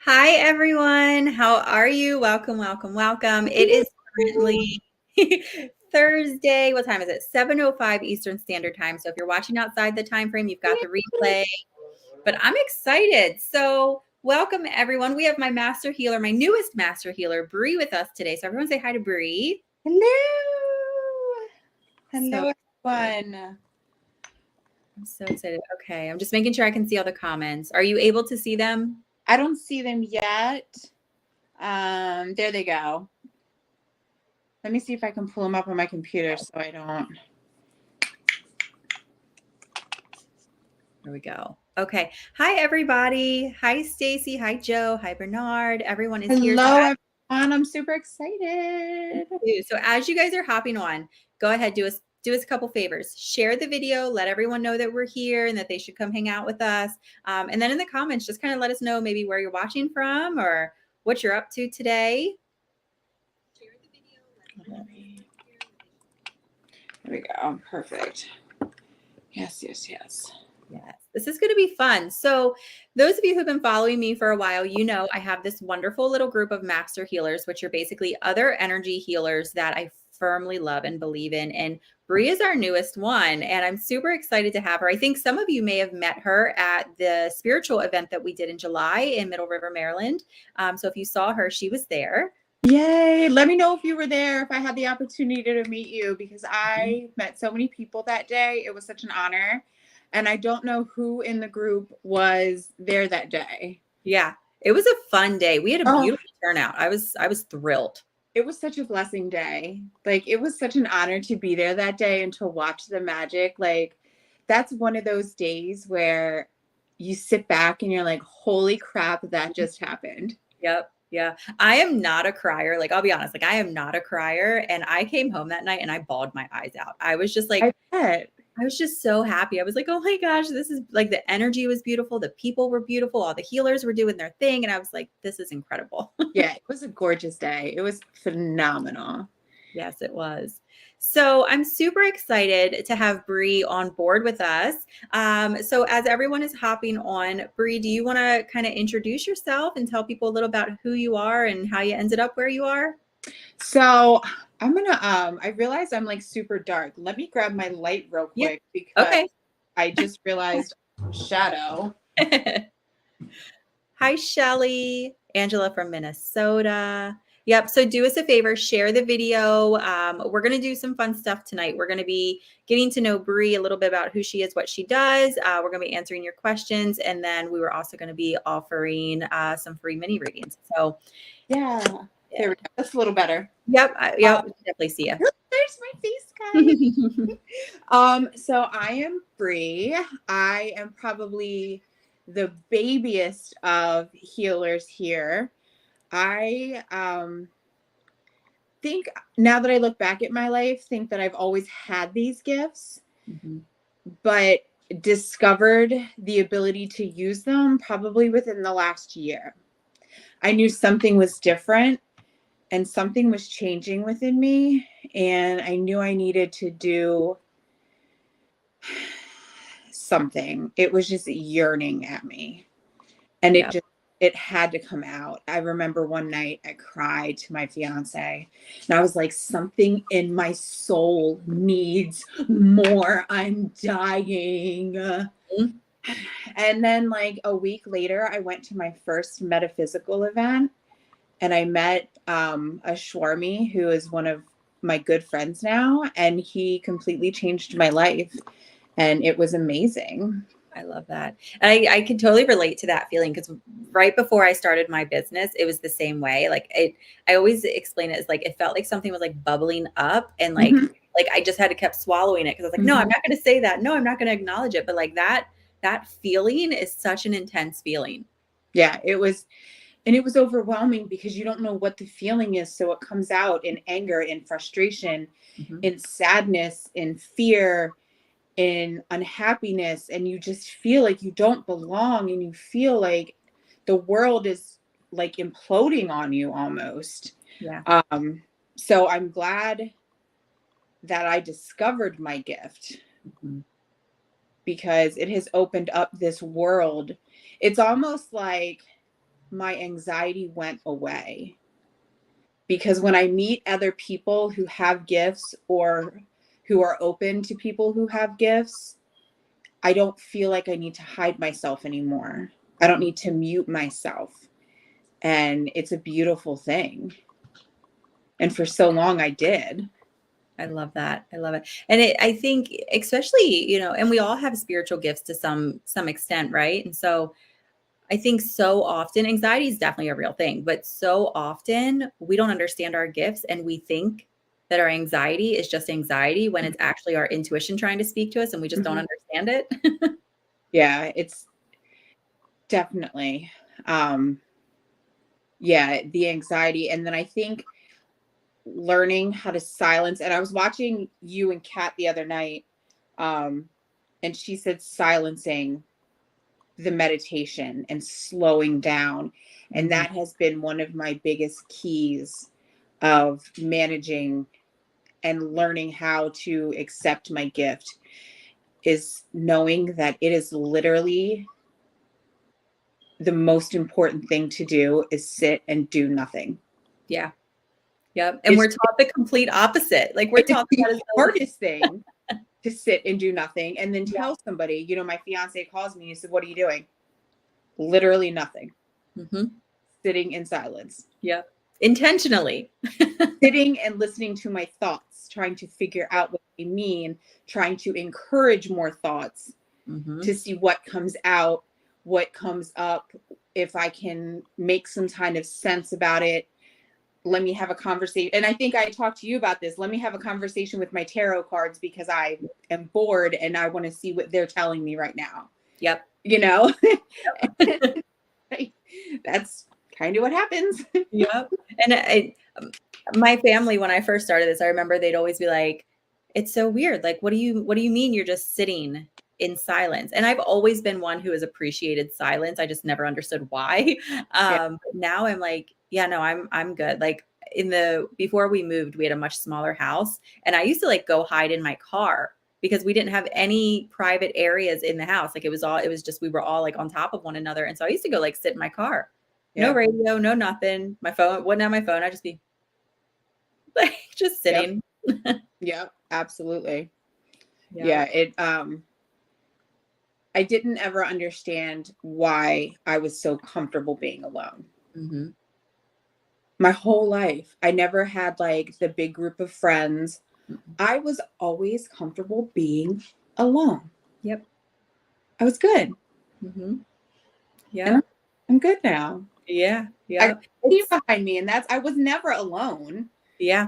Hi, everyone. How are you? Welcome, welcome, welcome. It is currently Thursday. What time is it? 7:05 Eastern Standard Time. So if you're watching outside the time frame, you've got the replay. But I'm excited. So welcome, everyone. We have my master healer, my newest master healer, Brie, with us today. So everyone say hi to Brie. Hello. Hello, everyone. I'm so excited. Okay, I'm just making sure I can see all the comments. Are you able to see them? I don't see them yet. There they go. Let me see if I can pull them up on my computer so I don't. There we go. Okay. Hi, everybody. Hi, Stacy. Hi, Joe. Hi, Bernard. Everyone is here. Hello, everyone. I'm super excited. So as you guys are hopping on, go ahead, do us a couple favors. Share the video, let everyone know that we're here and that they should come hang out with us. And then in the comments, just kind of let us know maybe where you're watching from or what you're up to today. Share the video. There we go. Perfect. Yes. Yes, this is going to be fun. So those of you who've been following me for a while, you know I have this wonderful little group of master healers, which are basically other energy healers that I firmly love and believe in. And Brie is our newest one, and I'm super excited to have her. I think some of you may have met her at the spiritual event that we did in July in Middle River, Maryland. So if you saw her, she was there. Yay. Let me know if you were there, if I had the opportunity to meet you, because I met so many people that day. It was such an honor. And I don't know who in the group was there that day. Yeah, it was a fun day. We had a beautiful turnout. I was thrilled. It was such a blessing day. Like, it was such an honor to be there that day and to watch the magic. Like, that's one of those days where you sit back and you're like, holy crap, that just happened. Yep. Yeah. I am not a crier. Like, I'll be honest, like I am not a crier. And I came home that night and I bawled my eyes out. I was just like, I was just so happy. I was like, oh my gosh, this is like, the energy was beautiful. The people were beautiful. All the healers were doing their thing. And I was like, this is incredible. Yeah, it was a gorgeous day. It was phenomenal. Yes, it was. So I'm super excited to have Brie on board with us. So as everyone is hopping on, Brie, do you want to kind of introduce yourself and tell people a little about who you are and how you ended up where you are? So I'm gonna I realized I'm like super dark. Let me grab my light real quick because I just realized shadow. Hi, Shelly. Angela from Minnesota. Yep. So do us a favor, share the video. We're going to do some fun stuff tonight. We're going to be getting to know Brie a little bit about who she is, what she does. We're going to be answering your questions. And then we were also going to be offering some free mini readings. So yeah. There we go. That's a little better. Yep. Yep. Definitely see you. There's my face, guys. So I am Brie. I am probably the babiest of healers here. I think now that I look back at my life, think that I've always had these gifts, but discovered the ability to use them probably within the last year. I knew something was different and something was changing within me, and I knew I needed to do something. It was just yearning at me, and it had to come out. I remember one night I cried to my fiance and I was like, something in my soul needs more. I'm dying. And then like a week later, I went to my first metaphysical event and I met a Shwarmi who is one of my good friends now. And he completely changed my life. And it was amazing. I love that. And I can totally relate to that feeling because right before I started my business, it was the same way. Like I always explain it as like, it felt like something was like bubbling up and like I just had to kept swallowing it. Cause I was like, no, I'm not going to say that. No, I'm not going to acknowledge it. But like that feeling is such an intense feeling. Yeah, it was. And it was overwhelming because you don't know what the feeling is. So it comes out in anger, in frustration, in sadness, in fear, in unhappiness, and you just feel like you don't belong and you feel like the world is like imploding on you almost. Yeah. So I'm glad that I discovered my gift because it has opened up this world. It's almost like my anxiety went away. Because when I meet other people who have gifts or who are open to people who have gifts, I don't feel like I need to hide myself anymore. I don't need to mute myself. And it's a beautiful thing. And for so long I did. I love that. I love it. And I think especially, and we all have spiritual gifts to some extent, right? And so I think so often anxiety is definitely a real thing, but so often we don't understand our gifts and we think that our anxiety is just anxiety when it's actually our intuition trying to speak to us and we just don't understand it. Yeah, it's definitely, the anxiety. And then I think learning how to silence, and I was watching you and Kat the other night, and she said silencing the meditation and slowing down. And that has been one of my biggest keys of managing and learning how to accept my gift, is knowing that it is literally the most important thing to do is sit and do nothing. Yeah. Yep. And we're taught the complete opposite. Like we're taught the hardest thing to sit and do nothing and then tell somebody, my fiance calls me and said, "What are you doing?" Literally nothing. Sitting in silence. Yeah. Intentionally. Sitting and listening to my thoughts, trying to figure out what they mean, trying to encourage more thoughts to see what comes out, what comes up, if I can make some kind of sense about it. Let me have a conversation. And I think I talked to you about this. Let me have a conversation with my tarot cards because I am bored and I want to see what they're telling me right now. Yep. That's kind of what happens. Yep. And my family, when I first started this, I remember they'd always be like, "It's so weird. Like, what do you mean you're just sitting in silence?" And I've always been one who has appreciated silence. I just never understood why. But now I'm like, yeah, no, I'm good. Like before we moved, we had a much smaller house and I used to like go hide in my car because we didn't have any private areas in the house. Like it was just, we were all like on top of one another. And so I used to go like sit in my car, no radio, no nothing. My phone wasn't on my phone. I'd just be like, just sitting. Yep, absolutely. Yeah. I didn't ever understand why I was so comfortable being alone. My whole life, I never had like the big group of friends. I was always comfortable being alone. Yep. I was good. Yeah. I'm good now. Yeah. I see behind me, and I was never alone. Yeah.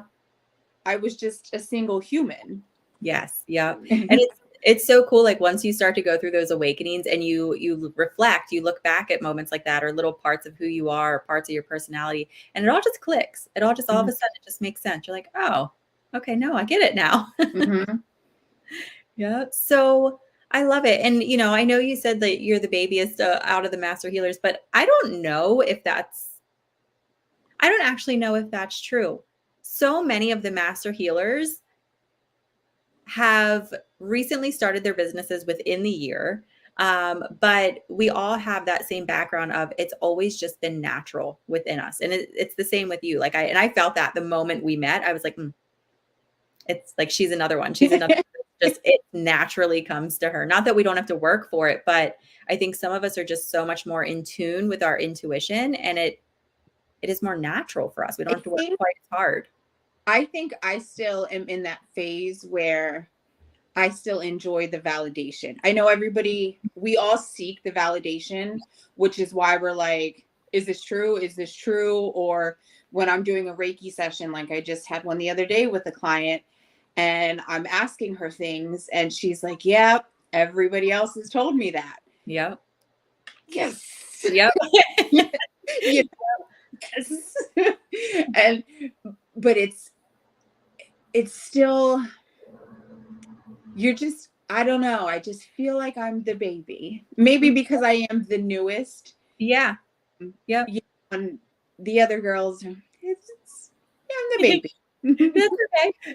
I was just a single human. Yes. Yeah. And it's so cool. Like once you start to go through those awakenings and you reflect, you look back at moments like that or little parts of who you are or parts of your personality, and it all just clicks. It all just all of a sudden it just makes sense. You're like, oh, okay, no, I get it now. Yeah. So I love it. And, I know you said that you're the babiest out of the master healers, but I don't actually know if that's true. So many of the master healers have recently started their businesses within the year. But we all have that same background of it's always just been natural within us. And it's the same with you. Like I felt that the moment we met, I was like, it's like, she's another one. She's another, just, it naturally comes to her. Not that we don't have to work for it, but I think some of us are just so much more in tune with our intuition and it is more natural for us. We don't have to work quite as hard. I think I still am in that phase where I still enjoy the validation. I know we all seek the validation, which is why we're like, is this true? Is this true? Or when I'm doing a Reiki session, like I just had one the other day with a client and I'm asking her things and she's like, yep, everybody else has told me that. Yep. Yes. Yep. Yes. But it's still, I don't know. I just feel like I'm the baby. Maybe because I am the newest. Yeah. Yep. And the other girls, I'm the baby.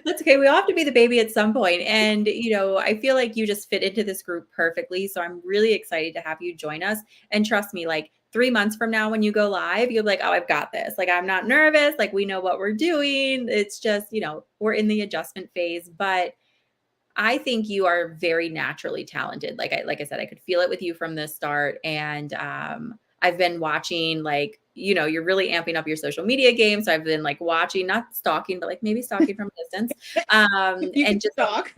That's okay. We all have to be the baby at some point. And, I feel like you just fit into this group perfectly. So I'm really excited to have you join us. And trust me, like 3 months from now when you go live, you'll be like, oh, I've got this. Like, I'm not nervous. Like, we know what we're doing. It's just, we're in the adjustment phase, but I think you are very naturally talented. Like I said, I could feel it with you from the start. And I've been watching, like, you're really amping up your social media game. So I've been like watching, not stalking, but like maybe stalking from a distance. You can And just talk.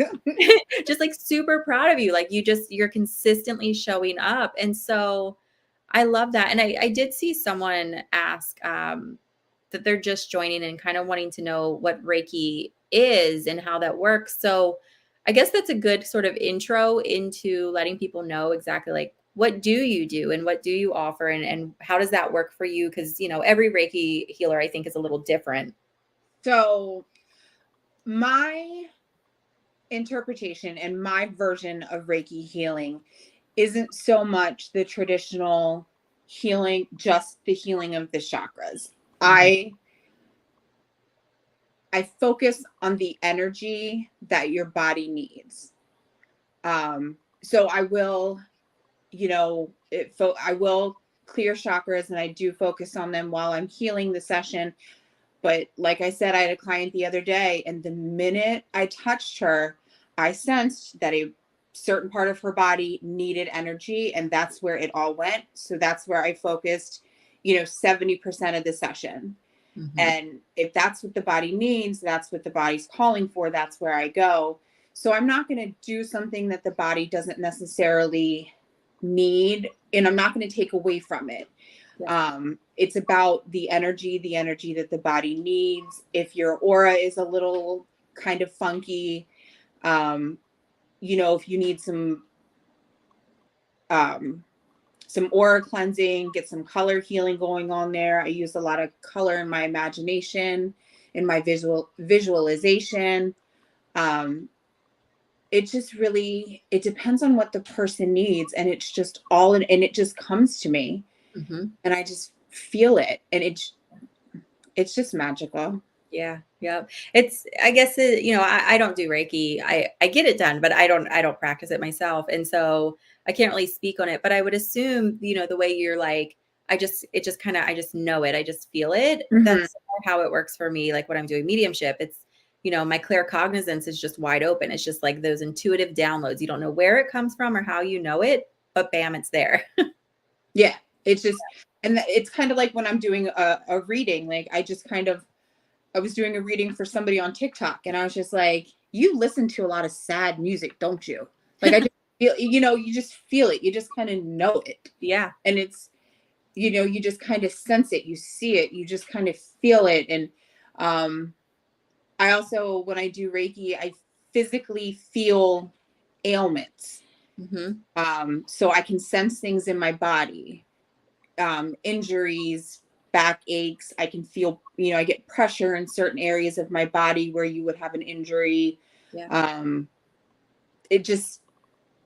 just like super proud of you. Like you're consistently showing up. And so I love that. And I did see someone ask that they're just joining and kind of wanting to know what Reiki is and how that works. So I guess that's a good sort of intro into letting people know exactly like what do you do and what do you offer and how does that work for you? Because, every Reiki healer I think is a little different. So my interpretation and my version of Reiki healing isn't so much the traditional healing, just the healing of the chakras. Mhm. I focus on the energy that your body needs. So I will, I will clear chakras and I do focus on them while I'm healing the session. But like I said, I had a client the other day, and the minute I touched her, I sensed that a certain part of her body needed energy, and that's where it all went. So that's where I focused, 70% of the session. Mhm. And if that's what the body needs, that's what the body's calling for, that's where I go. So I'm not going to do something that the body doesn't necessarily need, and I'm not going to take away from it. Yeah. It's about the energy that the body needs. If your aura is a little kind of funky, if you need um, some aura cleansing, get some color healing going on there. I use a lot of color in my imagination, in my visualization. Um, it just really, it depends on what the person needs. And it's just and it just comes to me Mhm. and I just feel it. And it's just magical. Yeah. Yep. I guess, I don't do Reiki. I get it done, but I don't practice it myself. And so I can't really speak on it, but I would assume, the way you're like, I just know it. I just feel it. Mhm. That's how it works for me. Like when I'm doing mediumship, it's, my claircognizance is just wide open. It's just like those intuitive downloads. You don't know where it comes from or how you know it, but bam, it's there. Yeah. It's just, and it's kind of like when I'm doing a reading, like I was doing a reading for somebody on TikTok and I was just like, you listen to a lot of sad music, don't you? Like I just feel, you just feel it. You just kind of know it. Yeah. And it's, you just kind of sense it. You see it. You just kind of feel it. And I also, when I do Reiki, I physically feel ailments. Hmm. So I can sense things in my body, injuries, back aches. I can feel, I get pressure in certain areas of my body where you would have an injury. Yeah. Um, it just,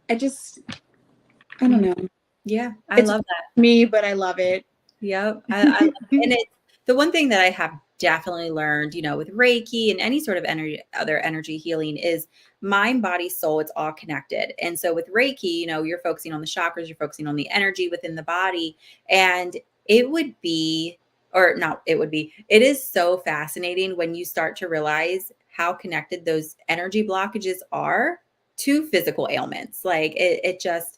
I don't know. Yeah. I It's love that. me, but I love it. Yep. I love it. And it's the one thing that I have definitely learned, with Reiki and any sort of other energy healing is mind, body, soul, it's all connected. And so with Reiki, you're focusing on the chakras, you're focusing on the energy within the body. And it would be, or not, it would be, it is so fascinating when you start to realize how connected those energy blockages are to physical ailments. Like it just,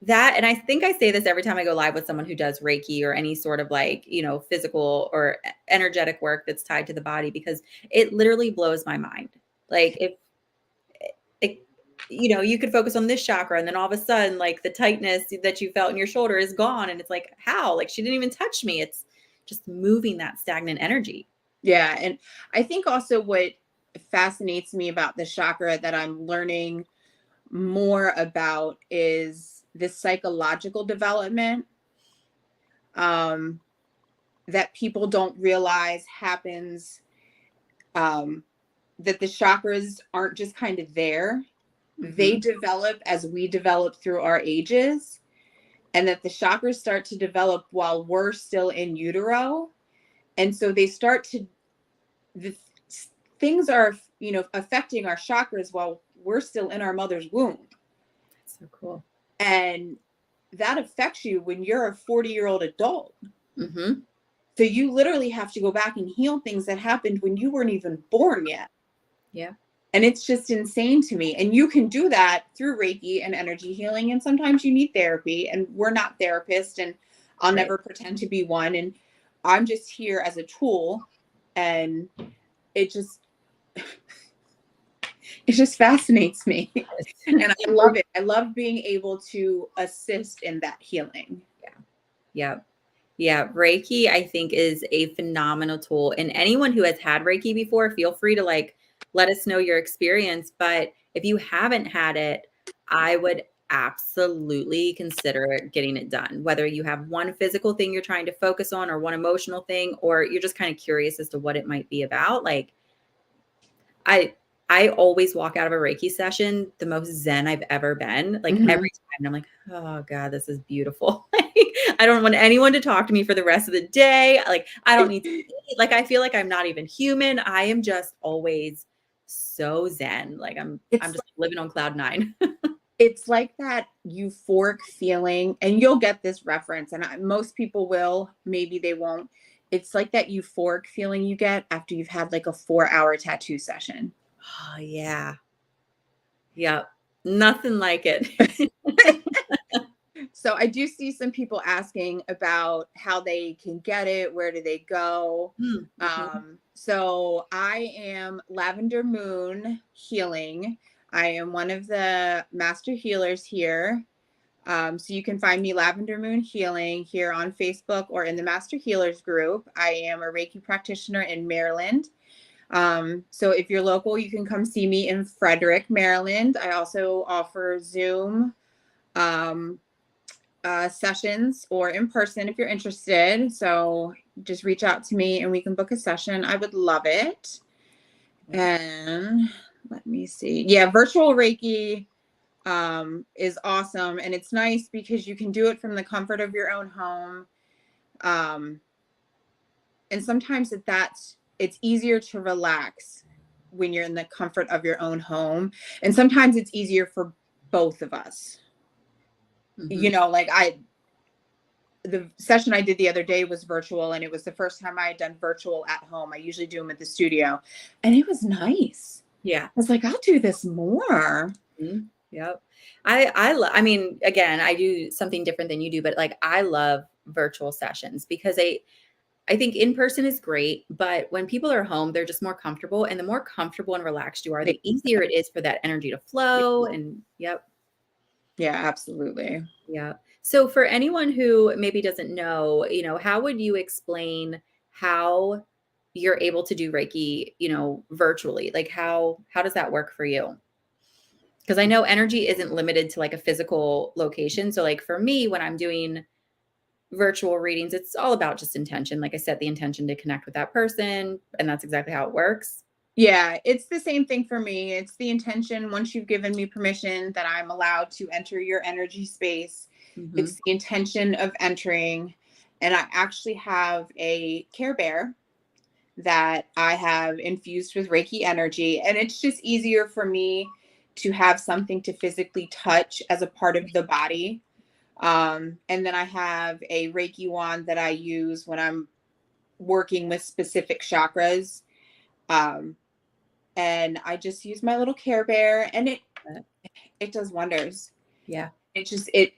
that, and I think I say this every time I go live with someone who does Reiki or any sort of like, physical or energetic work that's tied to the body, because it literally blows my mind. Like if it, you could focus on this chakra and then all of a sudden, like the tightness that you felt in your shoulder is gone. And it's like, how? Like she didn't even touch me. It's just moving that stagnant energy. Yeah. And I think also what fascinates me about the chakra that I'm learning more about is the psychological development um, that people don't realize happens, um, that the chakras aren't just kind of there. They Hmm. develop as we develop through our ages, and that the chakras start to develop while we're still in utero. And so they start to, the things are, affecting our chakras while we're still in our mother's womb. That's so cool. And that affects you when you're a 40-year-old adult. Mm-hmm. So you literally have to go back and heal things that happened when you weren't even born yet. Yeah. And it's just insane to me. And you can do that through Reiki and energy healing. And sometimes you need therapy, and we're not therapists, and I'll Right. never pretend to be one. And I'm just here as a tool. And it just, it just fascinates me. And I love it. I love being able to assist in that healing. Yeah. Yeah. Reiki, I think, is a phenomenal tool. And anyone who has had Reiki before, feel free to like let us know your experience. But if you haven't had it, I would absolutely consider getting it done. Whether you have one physical thing you're trying to focus on, or one emotional thing, or you're just kind of curious as to what it might be about. Like, I I always walk out of a Reiki session the most zen I've ever been, like, Mhm. every time, and I'm like, "Oh god, this is beautiful." Like, I don't want anyone to talk to me for the rest of the day, like, I don't need to eat, like, I feel like I'm not even human. I am just always so zen, like, I'm It's just living on cloud 9. it's like that euphoric feeling, and you'll get this reference, and most people will, maybe they won't. It's like that euphoric feeling you get after you've had like a 4-hour tattoo session. Oh, yeah. Yep. Nothing like it. So I do see some people asking about how they can get it, where do they go? Mm, mhm. So I am Lavender Moon Healing. I am one of the master healers here. So you can find me Lavender Moon Healing here on Facebook or in the Master Healers group. I am a Reiki practitioner in Maryland. So if you're local, you can come see me in Frederick, Maryland. I also offer Zoom um, sessions or in person if you're interested. So just reach out to me and we can book a session. I would love it. Yeah. And let me see. Yeah, virtual Reiki is awesome, and it's nice because you can do it from the comfort of your own home. Um, and sometimes it's easier to relax when you're in the comfort of your own home, and sometimes it's easier for both of us. You Mhm. know, like the session I did the other day was virtual, and it was the first time I had done virtual at home. I usually do them at the studio, and it was nice. Yeah. I was like, I'll do this more. Mhm. Yep. I mean, again, I do something different than you do, but like I love virtual sessions because I think in person is great, but when people are home, they're just more comfortable, and the more comfortable and relaxed you are, the easier it is for that energy to flow. And yep. Yeah, absolutely. Yeah. So for anyone who maybe doesn't know, how would you explain how you're able to do Reiki, virtually? Like how does that work for you? Because I know energy isn't limited to like a physical location. So like for me, when I'm doing virtual readings, it's all about just intention. Like I set the intention to connect with that person, and that's exactly how it works. Yeah, it's the same thing for me. It's the intention once you've given me permission that I'm allowed to enter your energy space. Hmm. It's the intention of entering. And I actually have a Care Bear that I have infused with Reiki energy. And it's just easier for me to have something to physically touch as a part of the body. And then I have a Reiki wand that I use when I'm working with specific chakras. Um, and I just use my little Care Bear, and it does wonders. Yeah. It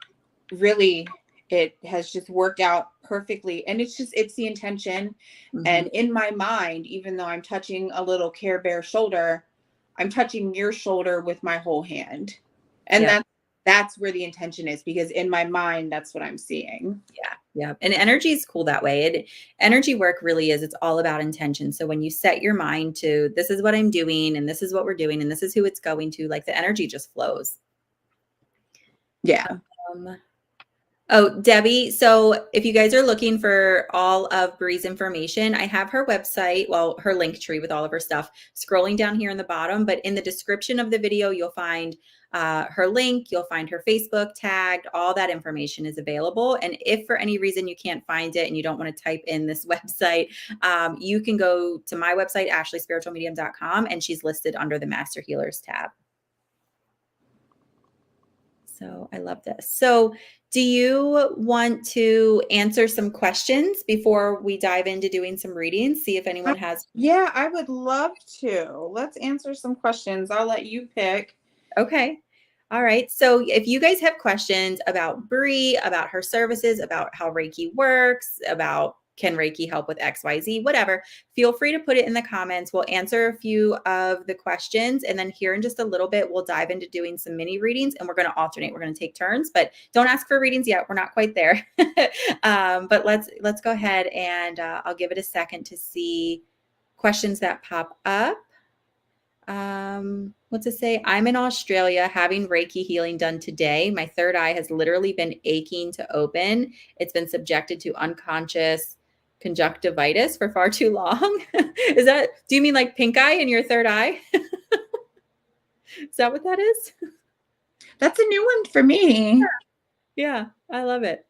really, it has just worked out perfectly, and it's the intention. Hmm. And in my mind, even though I'm touching a little Care Bear shoulder, I'm touching your shoulder with my whole hand, and Yeah. that's where the intention is, because in my mind that's what I'm seeing. Yeah. Yeah. And energy is cool that way. Energy work really is, it's all about intention. So when you set your mind to this is what I'm doing, and this is what we're doing, and this is who it's going to, like the energy just flows. Yeah. Um, Oh, Debbie. So if you guys are looking for all of Brie's information, I have her website, well, her link tree with all of her stuff scrolling down here in the bottom. But in the description of the video, you'll find her link, you'll find her Facebook tagged, all that information is available. And if for any reason you can't find it and you don't want to type in this website, you can go to my website, ashleyspiritualmedium.com, and she's listed under the Master Healers tab. So I love this. So do you want to answer some questions before we dive into doing some readings? See if anyone has. Yeah, I would love to. Let's answer some questions. I'll let you pick. Okay. All right. So if you guys have questions about Brie, about her services, about how Reiki works, about can Reiki help with XYZ, whatever, feel free to put it in the comments. We'll answer a few of the questions. And then here in just a little bit, we'll dive into doing some mini readings and we're going to alternate. We're going to take turns, but don't ask for readings yet. We're not quite there. But let's go ahead and I'll give it a second to see questions that pop up. What's it say? I'm in Australia having Reiki healing done today. My third eye has literally been aching to open. It's been subjected to unconscious conjunctivitis for far too long. Do you mean like pink eye in your third eye? Is that what that is? That's a new one for me. Yeah, I love it.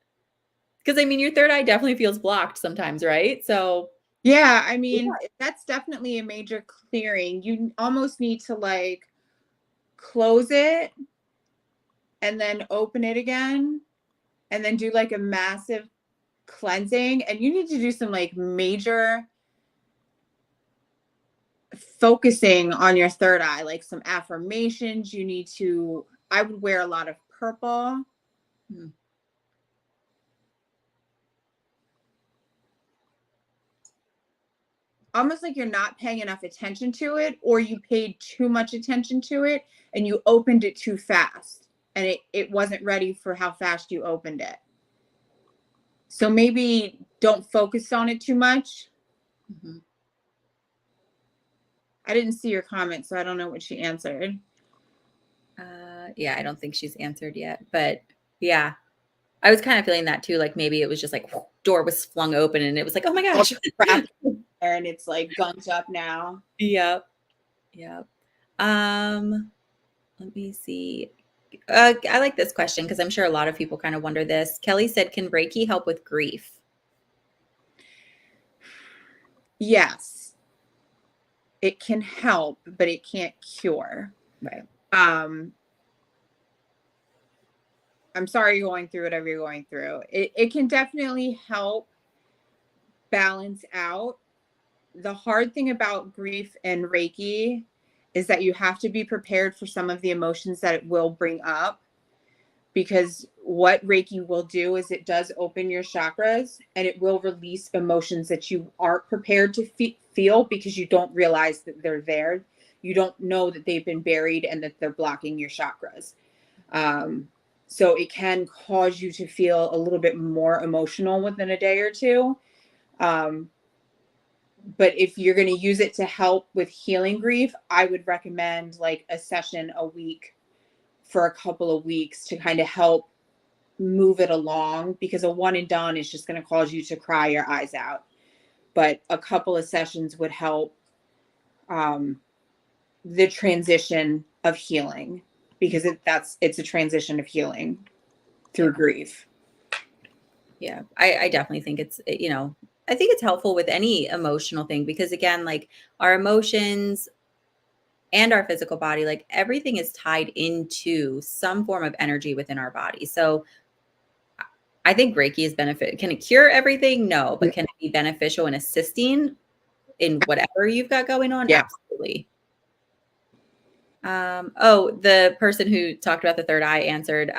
Because I mean, your third eye definitely feels blocked sometimes, right? So yeah, I mean, that's definitely a major clearing. You almost need to like close it and then open it again and then do like a massive cleansing. And you need to do some like major focusing on your third eye, like some affirmations. I would wear a lot of purple. Almost like you're not paying enough attention to it, or you paid too much attention to it and you opened it too fast and it wasn't ready for how fast you opened it. So maybe don't focus on it too much. Mm-hmm. I didn't see your comment, so I don't know what she answered. Yeah, I don't think she's answered yet, but yeah, I was kind of feeling that too. Like maybe it was just like door was flung open and it was like, oh my gosh. And it's like guns up now. Yep. Let me see. I like this question because I'm sure a lot of people kind of wonder this. Kelly said, can Reiki help with grief? Yes. It can help, but it can't cure. Right. I'm sorry you're going through whatever you're going through. It can definitely help balance out. The hard thing about grief and Reiki is that you have to be prepared for some of the emotions that it will bring up, because what Reiki will do is it does open your chakras and it will release emotions that you aren't prepared to feel because you don't realize that they're there. You don't know that they've been buried and that they're blocking your chakras. So it can cause you to feel a little bit more emotional within a day or two. But if you're going to use it to help with healing grief, I would recommend like a session a week for a couple of weeks to kind of help move it along, because a one and done is just going to cause you to cry your eyes out. But a couple of sessions would help the transition of healing, because it's a transition of healing through grief. Yeah, I definitely think it's, I think it's helpful with any emotional thing, because again, like our emotions and our physical body, like everything is tied into some form of energy within our body. So I think Reiki is benefit. Can it cure everything? No, but can it be beneficial in assisting in whatever you've got going on? Yeah. Absolutely. The person who talked about the third eye answered.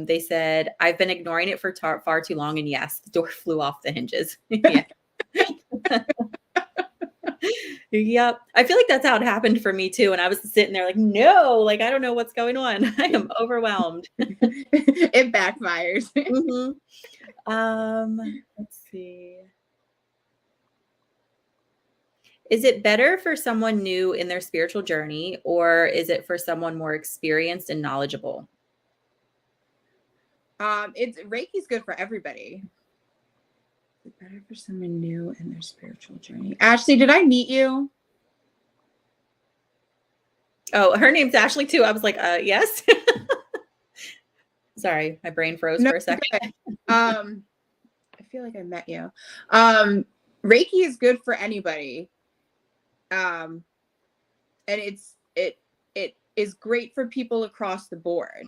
They said, I've been ignoring it for far too long. And yes, the door flew off the hinges. Yeah. Yep. I feel like that's how it happened for me too. And I was sitting there like, no, like, I don't know what's going on. I am overwhelmed. It backfires. Let's see. Is it better for someone new in their spiritual journey, or is it for someone more experienced and knowledgeable? Reiki's good for everybody. Is it better for someone new in their spiritual journey? Ashley, did I meet you? Oh, her name's Ashley too. I was like, yes. Sorry, my brain froze for a second. I feel like I met you. Reiki is good for anybody. And it is great for people across the board.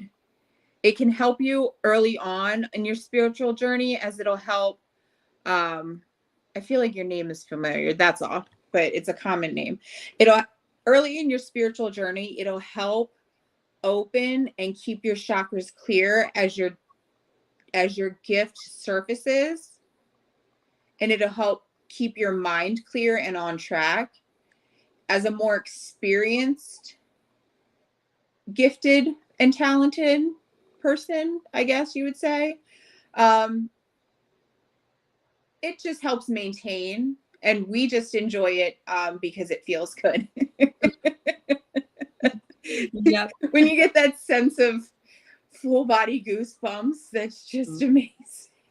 it can help you early on in your spiritual journey, as it'll help. I feel like your name is familiar. That's all, but it's a common name. It'll early in your spiritual journey, it'll help open and keep your chakras clear as your gift surfaces, and it'll help keep your mind clear and on track. As a more experienced, gifted, and talented person, I guess you would say, it just helps maintain, and we just enjoy it because it feels good. Yep. When you get that sense of full body goosebumps, that's just amazing.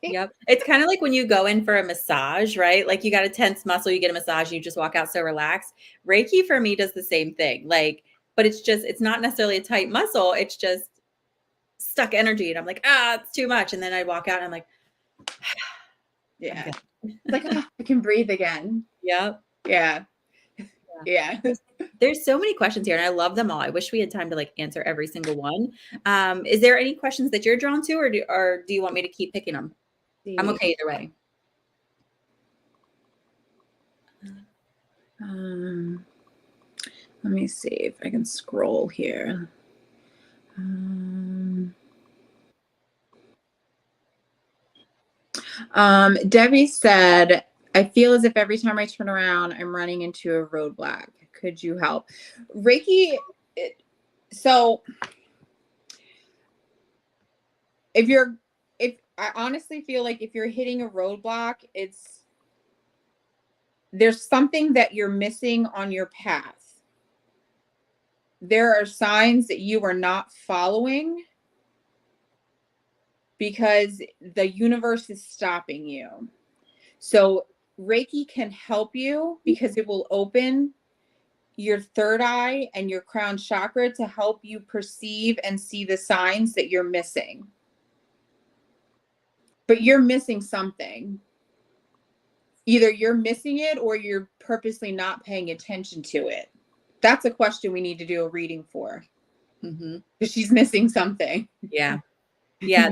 Yep. It's kind of like when you go in for a massage, right? Like you got a tense muscle, you get a massage, and you just walk out so relaxed. Reiki for me does the same thing. Like, but it's not necessarily a tight muscle. It's just stuck energy. And I'm like, it's too much. And then I walk out and I'm like, yeah. It's like, I can breathe again. Yep. Yeah. Yeah. There's so many questions here and I love them all. I wish we had time to like answer every single one. Is there any questions that you're drawn to, or do you want me to keep picking them? I'm okay either way. Let me see if I can scroll here. Debbie said, I feel as if every time I turn around, I'm running into a roadblock. Could you help? Reiki, so if I honestly feel like if you're hitting a roadblock, there's something that you're missing on your path. There are signs that you are not following because the universe is stopping you. So Reiki can help you because it will open your third eye and your crown chakra to help you perceive and see the signs that you're missing. But you're missing something. Either you're missing it or you're purposely not paying attention to it. That's a question we need to do a reading for. Because she's missing something. Yeah. Yeah.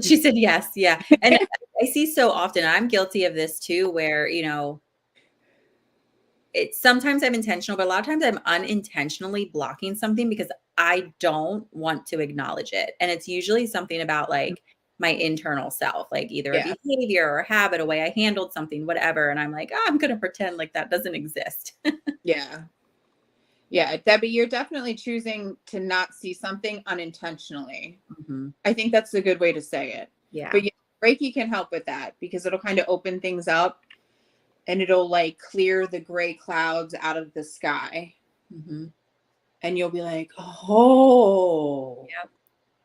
She said yes. Yeah. And I see so often, I'm guilty of this too, where, sometimes I'm intentional, but a lot of times I'm unintentionally blocking something because I don't want to acknowledge it. And it's usually something about like my internal self, like either a behavior or a habit, a way I handled something, whatever. And I'm like, I'm going to pretend like that doesn't exist. Yeah. Yeah. Debbie, you're definitely choosing to not see something unintentionally. I think that's a good way to say it. Yeah. But Reiki can help with that because it'll kind of open things up and it'll like clear the gray clouds out of the sky. And you'll be like, oh, yep.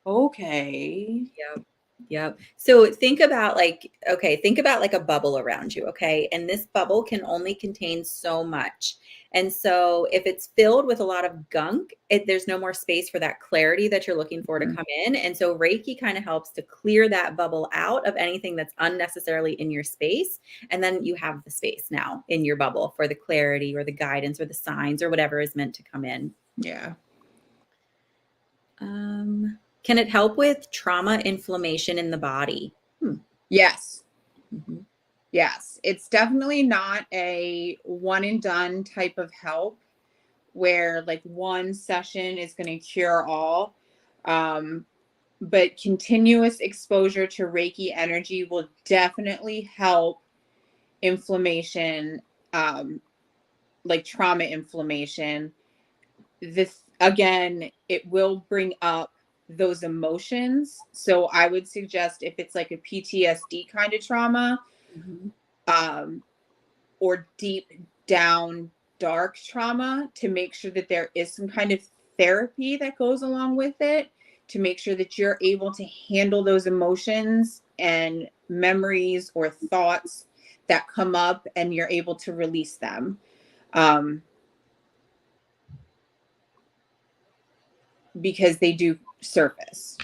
Okay. Yep. Yep. So think about like a bubble around you. Okay. And this bubble can only contain so much. And so if it's filled with a lot of gunk, there's no more space for that clarity that you're looking for to come in. And so Reiki kind of helps to clear that bubble out of anything that's unnecessarily in your space. And then you have the space now in your bubble for the clarity or the guidance or the signs or whatever is meant to come in. Yeah. Can it help with trauma inflammation in the body? Yes. Yes. It's definitely not a one and done type of help where like one session is going to cure all. But continuous exposure to Reiki energy will definitely help inflammation, like trauma inflammation. Again, it will bring up those emotions. So I would suggest if it's like a PTSD kind of trauma, or deep down dark trauma, to make sure that there is some kind of therapy that goes along with it to make sure that you're able to handle those emotions and memories or thoughts that come up and you're able to release them. Because they do surface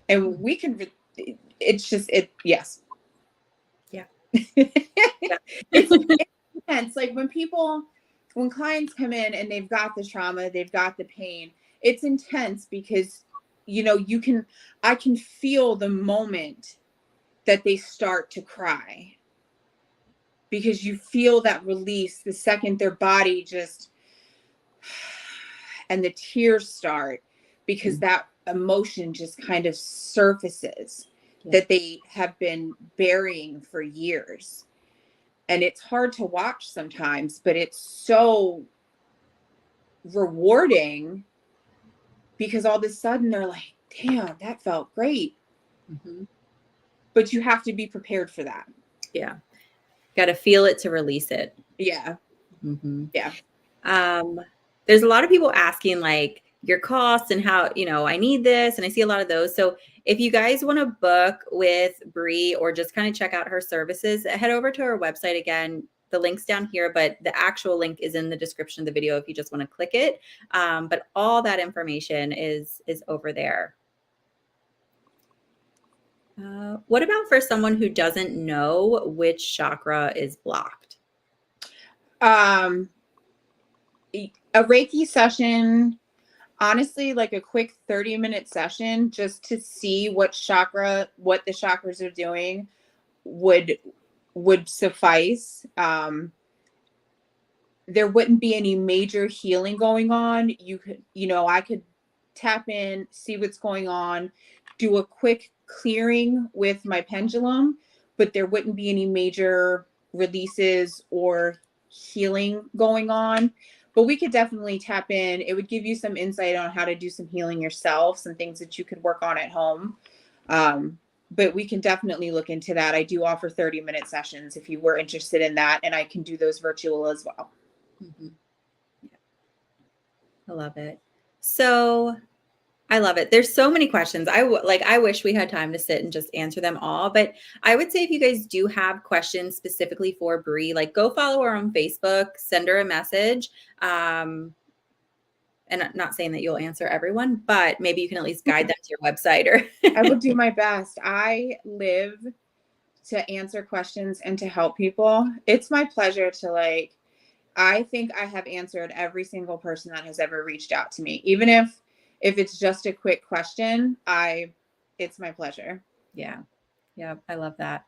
and we can, yes. Yeah. It's intense. Like when clients come in and they've got the trauma, they've got the pain, it's intense because I can feel the moment that they start to cry, because you feel that release the second their body just, and the tears start, because that emotion just kind of surfaces that they have been burying for years. And it's hard to watch sometimes, but it's so rewarding, because all of a sudden they're like, damn, that felt great. But you have to be prepared for that. Yeah. Got to feel it to release it. Yeah. Yeah. There's a lot of people asking like your costs and how, I need this. And I see a lot of those. So if you guys want to book with Brie or just kind of check out her services, head over to her website. Again, the link's down here, but the actual link is in the description of the video if you just want to click it. But all that information is over there. What about for someone who doesn't know which chakra is blocked? A Reiki session, honestly, like a quick 30-minute session just to see what the chakras are doing would suffice. There wouldn't be any major healing going on. I could tap in, see what's going on, do a quick clearing with my pendulum, but there wouldn't be any major releases or healing going on. But we could definitely tap in. It would give you some insight on how to do some healing yourself, some things that you could work on at home. But we can definitely look into that. I do offer 30-minute sessions if you were interested in that, and I can do those virtual as well. Yeah. I love it. So I love it. There's so many questions. I wish we had time to sit and just answer them all. But I would say if you guys do have questions specifically for Brie, like go follow her on Facebook, send her a message. And I'm not saying that you'll answer everyone, but maybe you can at least guide them to your website. Or I will do my best. I live to answer questions and to help people. It's my pleasure to I think I have answered every single person that has ever reached out to me. Even if it's just a quick question, it's my pleasure. Yeah. Yeah. I love that.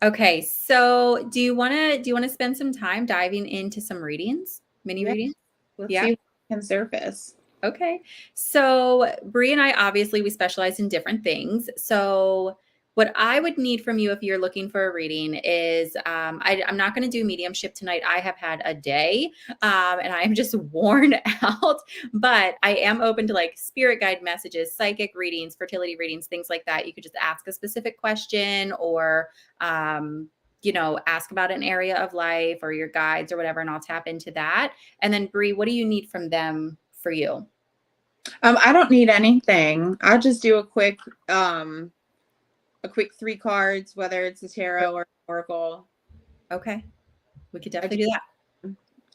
Okay. So do you want to spend some time diving into some readings, mini readings? Let's see what can surface. Okay. So Brie and I, obviously we specialize in different things. So what I would need from you if you're looking for a reading is, I'm not going to do mediumship tonight. I have had a day and I am just worn out, but I am open to like spirit guide messages, psychic readings, fertility readings, things like that. You could just ask a specific question or, ask about an area of life or your guides or whatever, and I'll tap into that. And then Brie, what do you need from them for you? I don't need anything. I'll just do a quick 3 cards, whether it's a tarot or oracle. Okay. We could definitely do that.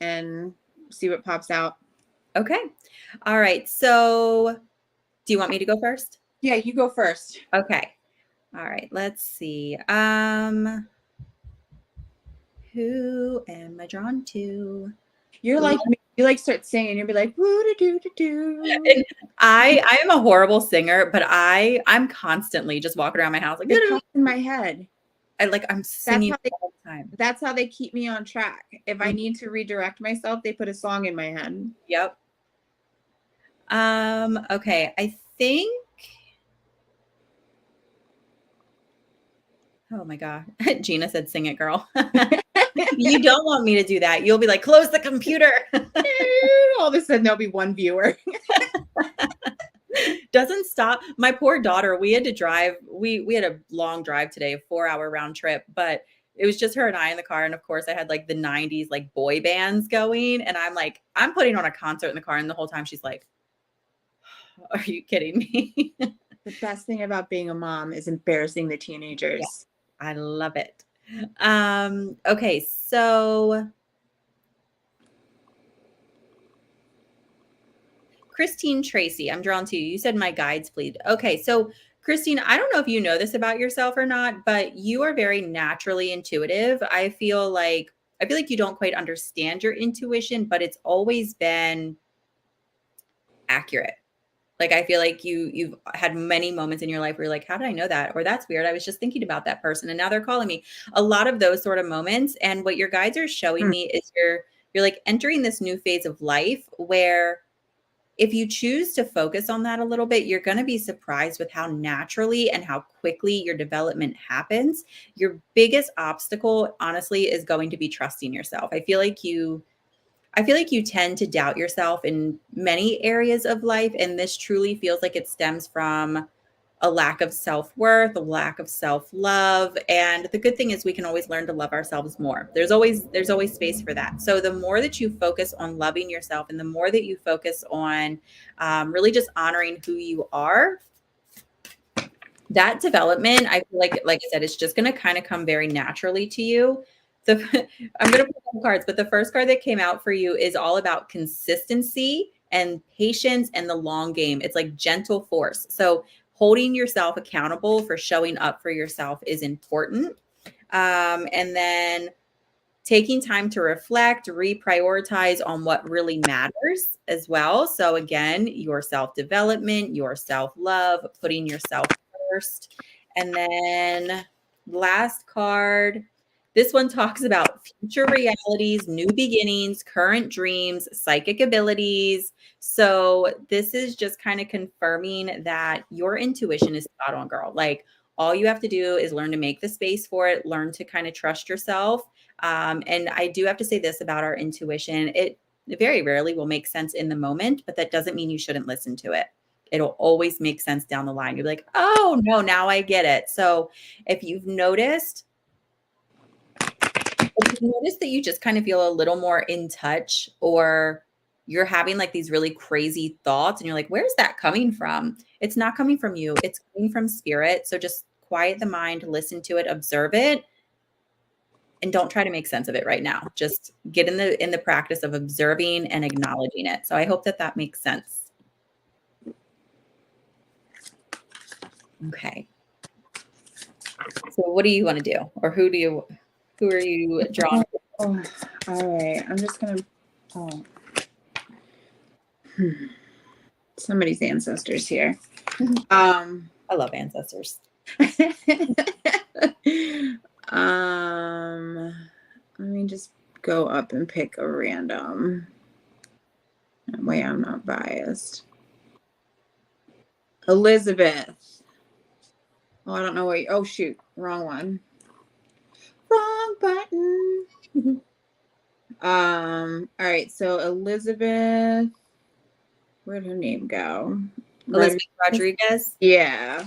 And see what pops out. Okay. All right. So do you want me to go first? Yeah, you go first. Okay. All right. Let's see. Who am I drawn to? You're like me. You start singing, you'll be like, woo do do do. I am a horrible singer, but I'm constantly just walking around my house like it pops in my head. I'm singing all the time. That's how they keep me on track. If I need to redirect myself, they put a song in my head. Yep. Okay. I think. Oh my God. Gina said, sing it, girl. You don't want me to do that. You'll be like, close the computer. All of a sudden there'll be one viewer. Doesn't stop. My poor daughter, we had to drive. We had a long drive today, a 4-hour round trip, but it was just her and I in the car. And of course I had like the 90s, like boy bands going. And I'm putting on a concert in the car. And the whole time she's like, are you kidding me? The best thing about being a mom is embarrassing the teenagers. Yeah, I love it. Okay. So Christine Tracy, I'm drawn to you. You said my guides, please. Okay. So Christine, I don't know if you know this about yourself or not, but you are very naturally intuitive. I feel like you don't quite understand your intuition, but it's always been accurate. Like, I feel like you've had many moments in your life where you're like, how did I know that? Or that's weird. I was just thinking about that person and now they're calling me. A lot of those sort of moments. And what your guides are showing me is you're like entering this new phase of life where if you choose to focus on that a little bit, you're going to be surprised with how naturally and how quickly your development happens. Your biggest obstacle, honestly, is going to be trusting yourself. I feel like you tend to doubt yourself in many areas of life, and this truly feels like it stems from a lack of self-worth, a lack of self-love. And the good thing is we can always learn to love ourselves more. There's always space for that. So the more that you focus on loving yourself and the more that you focus on really just honoring who you are, that development, I feel like I said, it's just going to kind of come very naturally to you. The I'm going to put some cards, but the first card that came out for you is all about consistency and patience and the long game. It's like gentle force. So holding yourself accountable for showing up for yourself is important. And then taking time to reflect, reprioritize on what really matters as well. So again, your self-development, your self-love, putting yourself first. And then last card, this one talks about future realities, new beginnings, current dreams, psychic abilities. So this is just kind of confirming that your intuition is spot on, girl. Like all you have to do is learn to make the space for it, learn to kind of trust yourself. And I do have to say this about our intuition. It very rarely will make sense in the moment, but that doesn't mean you shouldn't listen to it. It'll always make sense down the line. You're like, oh no, now I get it. So if you've noticed that you just kind of feel a little more in touch, or you're having like these really crazy thoughts and you're like, where's that coming from? It's not coming from you. It's coming from spirit. So just quiet the mind, listen to it, observe it, and don't try to make sense of it right now. Just get in the practice of observing and acknowledging it. So I hope that that makes sense. Okay. So what do you want to do? Or who are you drawn to? Oh, all right. I'm just going to, somebody's ancestors here. I love ancestors. Let me just go up and pick a random. That way I'm not biased. Elizabeth. Oh, I don't know what. Oh, shoot. Wrong one. Wrong button. All right. So Elizabeth. Where'd her name go? Elizabeth Rodriguez. Yeah.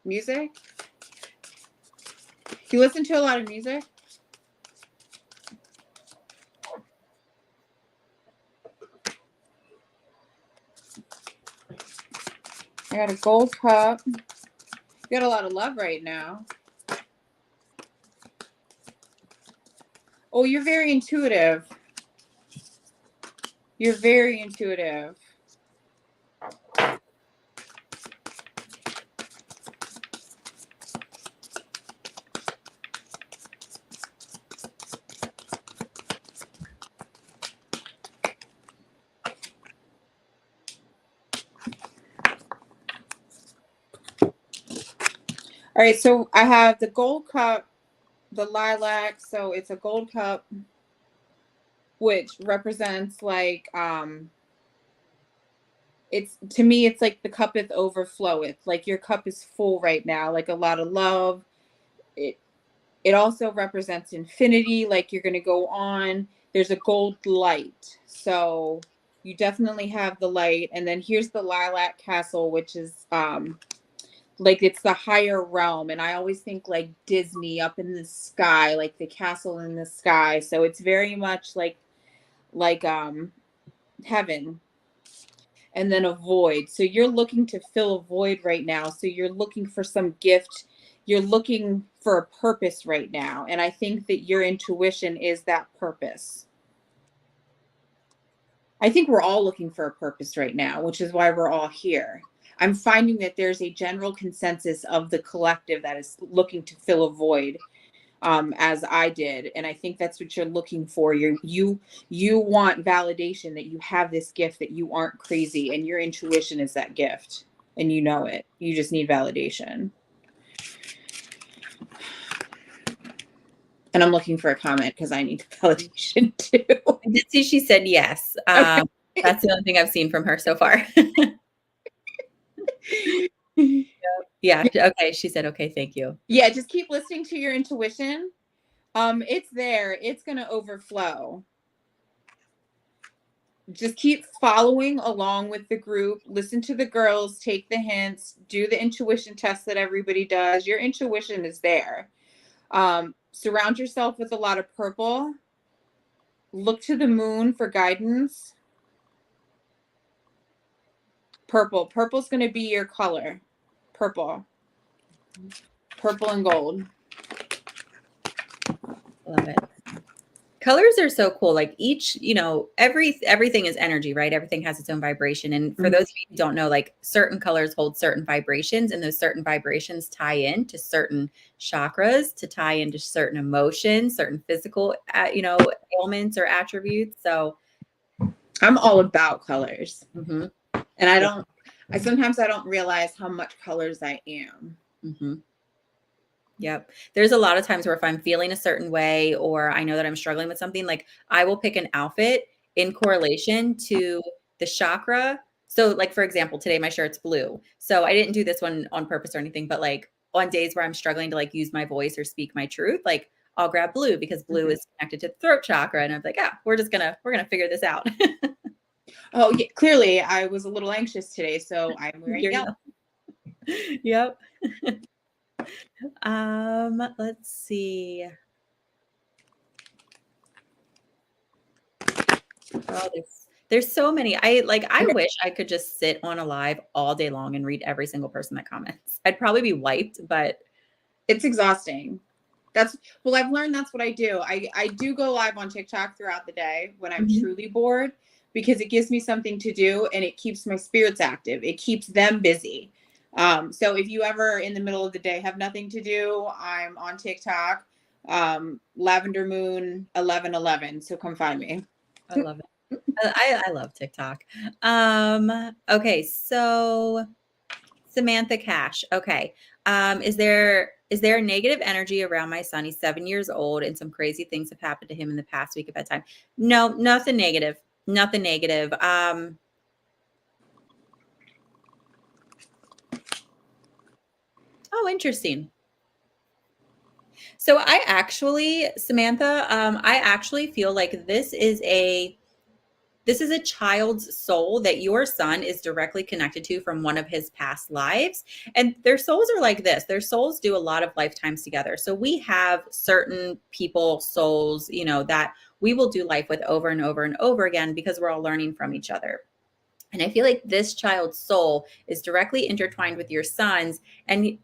Music? Do you listen to a lot of music? I got a gold cup. You got a lot of love right now. Oh, you're very intuitive. You're very intuitive. All right, so I have the gold cup, the lilac, so it's a gold cup, which represents like it's, to me it's like the cuppeth overfloweth, like your cup is full right now, like a lot of love. It also represents infinity, like you're going to go on. There's a gold light, so you definitely have the light. And then here's the lilac castle, which is like it's the higher realm, and I always think like Disney up in the sky, like the castle in the sky. So it's very much like heaven. And then a void. So you're looking to fill a void right now. So you're looking for some gift. You're looking for a purpose right now. And I think that your intuition is that purpose. I think we're all looking for a purpose right now, which is why we're all here. I'm finding that there's a general consensus of the collective that is looking to fill a void, as I did. And I think that's what you're looking for. You want validation that you have this gift, that you aren't crazy, and your intuition is that gift, and you know it. You just need validation. And I'm looking for a comment because I need validation too. I did see she said yes. Okay. That's the only thing I've seen from her so far. Yeah. Okay. She said, okay, thank you. Yeah, just keep listening to your intuition. It's there. It's going to overflow. Just keep following along with the group. Listen to the girls, take the hints, do the intuition test that everybody does. Your intuition is there. Surround yourself with a lot of purple. Look to the moon for guidance. Purple. Purple's going to be your color. Purple. Purple and gold. Love it. Colors are so cool. Like each, everything is energy, right? Everything has its own vibration. And for those of you who don't know, like certain colors hold certain vibrations, and those certain vibrations tie in to certain chakras, to tie into certain emotions, certain physical, ailments or attributes. So I'm all about colors. mm-hmm. And sometimes I don't realize how much colors I am. Mm-hmm. Yep. There's a lot of times where if I'm feeling a certain way, or I know that I'm struggling with something, like I will pick an outfit in correlation to the chakra. So like, for example, today my shirt's blue. So I didn't do this one on purpose or anything, but like on days where I'm struggling to like use my voice or speak my truth, like I'll grab blue because blue is connected to the throat chakra. And I'm like, we're going to figure this out. Oh, yeah, clearly I was a little anxious today, so I'm wearing yellow. Yep. Let's see. Oh, there's so many. I wish I could just sit on a live all day long and read every single person that comments. I'd probably be wiped, but it's exhausting. I've learned that's what I do. I do go live on TikTok throughout the day when I'm truly bored, because it gives me something to do and it keeps my spirits active. It keeps them busy. So if you ever in the middle of the day have nothing to do, I'm on TikTok, Lavender Moon 1111. So come find me. I love it. I love TikTok. Okay. So Samantha Cash. Okay. Is there a negative energy around my son? He's 7 years old and some crazy things have happened to him in the past week at bedtime. No, nothing negative. Nothing negative. Oh, interesting. So Samantha, I actually feel like this is a child's soul that your son is directly connected to from one of his past lives. And their souls are like this. Their souls do a lot of lifetimes together. So we have certain people, souls, that we will do life with over and over and over again because we're all learning from each other. And I feel like this child's soul is directly intertwined with your son's. And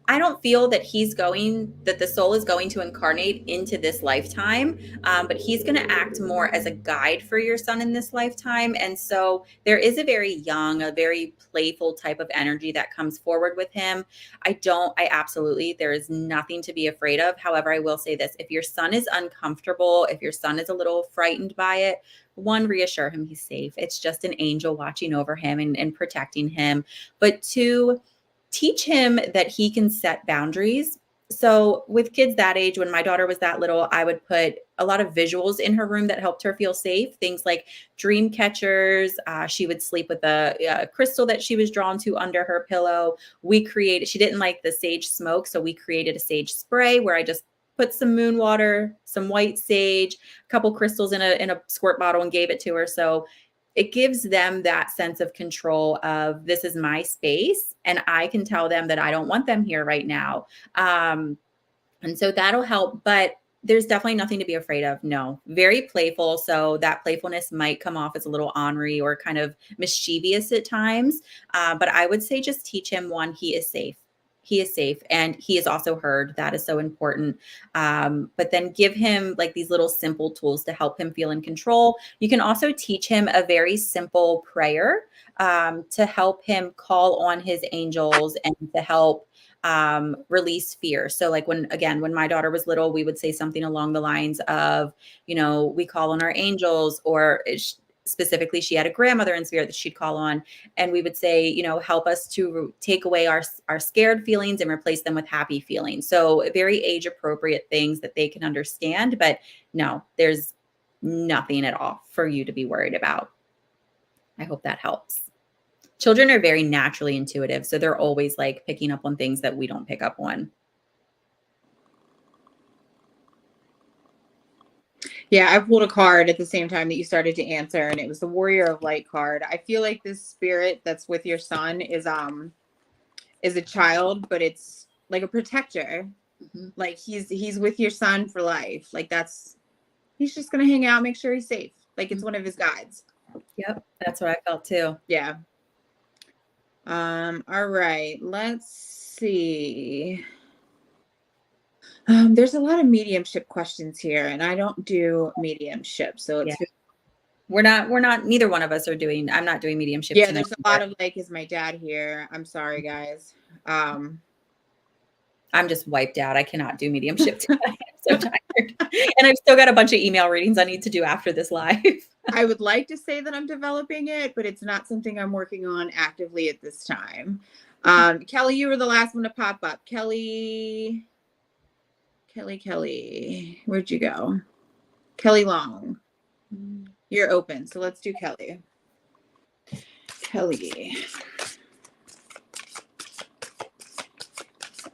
I don't feel that the soul is going to incarnate into this lifetime, but he's going to act more as a guide for your son in this lifetime. And so there is a very playful type of energy that comes forward with him. There is nothing to be afraid of. However, I will say this: if your son is uncomfortable, if your son is a little frightened by it, one, reassure him he's safe. It's just an angel watching over him and protecting him. But two, teach him that he can set boundaries. So with kids that age, when my daughter was that little, I would put a lot of visuals in her room that helped her feel safe. Things like dream catchers. She would sleep with a crystal that she was drawn to under her pillow. She didn't like the sage smoke, so we created a sage spray where I just put some moon water, some white sage, a couple crystals in a squirt bottle and gave it to her. So it gives them that sense of control of, this is my space and I can tell them that I don't want them here right now. And so that'll help, but there's definitely nothing to be afraid of. No, very playful. So that playfulness might come off as a little ornery or kind of mischievous at times. But I would say just teach him, one, he is safe. he is safe and he is also heard. That is so important. But then give him like these little simple tools to help him feel in control. You can also teach him a very simple prayer to help him call on his angels and to help release fear. So like when my daughter was little, we would say something along the lines of, we call on our angels, or specifically she had a grandmother in spirit that she'd call on, and we would say, help us to take away our scared feelings and replace them with happy feelings. So very age appropriate things that they can understand, but no, there's nothing at all for you to be worried about. I hope that helps. Children are very naturally intuitive, so they're always like picking up on things that we don't pick up on. Yeah, I pulled a card at the same time that you started to answer, and it was the Warrior of Light card. I feel like this spirit that's with your son is a child, but it's like a protector. Mm-hmm. Like he's with your son for life. Like he's just gonna hang out, make sure he's safe. Like it's one of his guides. Yep, that's what I felt too. Yeah. All right, let's see. There's a lot of mediumship questions here, and I don't do mediumship, so it's we're not neither one of us are doing. I'm not doing mediumship. Yeah, there's a lot of like, is my dad here? I'm sorry, guys. I'm just wiped out. I cannot do mediumship tonight. I'm so tired, and I've still got a bunch of email readings I need to do after this live. I would like to say that I'm developing it, but it's not something I'm working on actively at this time. Kelly, you were the last one to pop up. Kelly, where'd you go? Kelly Long, you're open. So let's do Kelly.